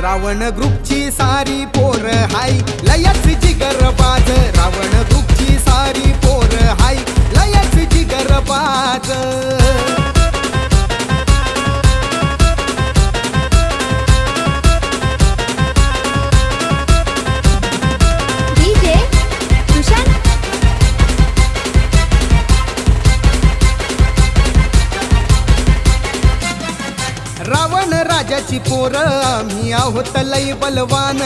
रावण ग्रुपची सारी पोर हाय लयच जिगरबाज रावण ग्रुपची सारी पोर हाय लयच जिगरबाज डीजे सुशांत रावण राजाची पोर आम्ही आहोत लय बलवान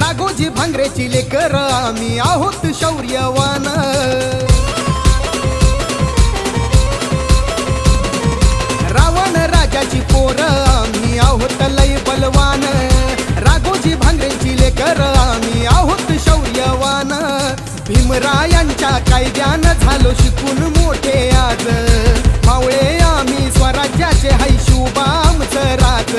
राघोजी भांगरेची लेकर आम्ही आहोत शौर्यवान रावण राजाची पोर आम्ही आहोत लय बलवान राघोजी भांगरेची लेकर आम्ही आहोत शौर्यवान भीमरायांच्या कायद्यानं झालो शिकून मोठे आज मावळे आम्ही स्वराज्याचे हाय शुभामचं राज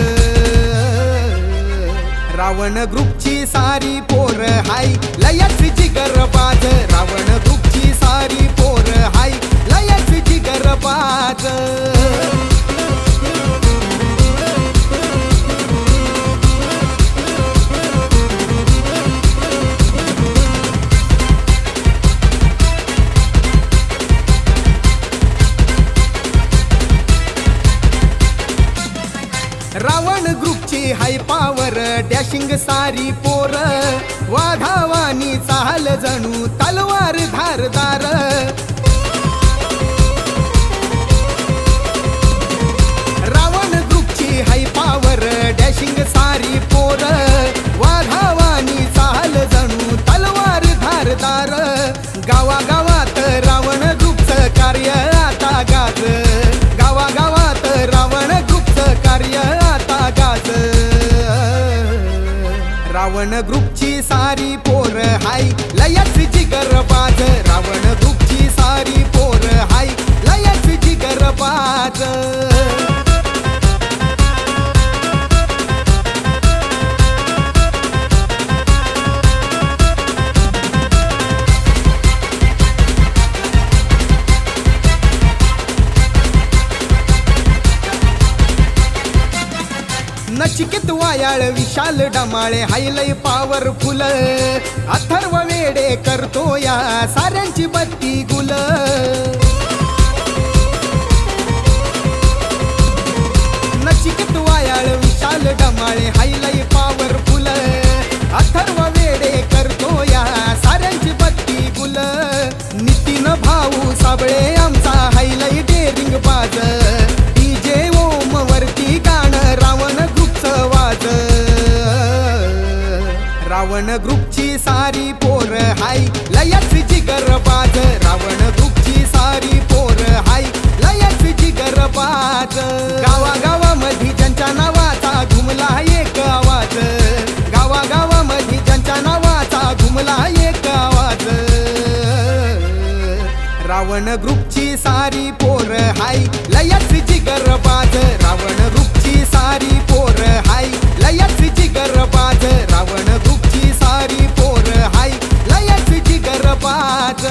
रावण ग्रुपची सारी पोर हाय लयच जिगरबाज रावण ग्रुपची सारी पोर हाय लयच जिगरबाज रावण ग्रुपची हाय पावर डॅशिंग सारी पोर वाघावानी चाल जणू तलवार धारदार रावण ग्रुपची हाय पावर डॅशिंग सारी पोर वाघावानी चाल जणू तलवार धारदार गावागावात रावण ग्रुपचं कार्य आता गाज गावागावात रावण ग्रुपचं कार्य आता गाज रावण ग्रुपची सारी पोर हाय लयच जिगरबाज रावण ग्रुपची सारी पोर हाय लयच जिगरबाज नचिकेत वायाळ विशाल डमाळे हायलय पॉवरफुल अथर्व वेडे करतो या साऱ्यांची बत्ती गुल नचिकेत वायाळ विशाल डमाळे हायलय पॉवरफुल अथर्व वेडे करतो या साऱ्यांची बत्ती गुल नितीन भाऊ साबळे आमचा हायलय डेरिंग बाज डीजे ओम वरती गाणं रावण ग्रुपचं वाज रावण ग्रुपची सारी पोर हाय लयच जिगरबाज रावण ग्रुपची सारी पोर हाय लयच जिगरबाज गावागावामध्ये ज्यांच्या नावाचा घुमला एक आवाज गावागावामध्ये ज्यांच्या नावाचा घुमला एक आवाज रावण ग्रुपची सारी पोर हाय लयच जिगरबाज रावण ग्रुपची सारी पोर हाय लयच जिगरबाज रावण ग्रुपची सारी पोर हाय लयच जिगरबाज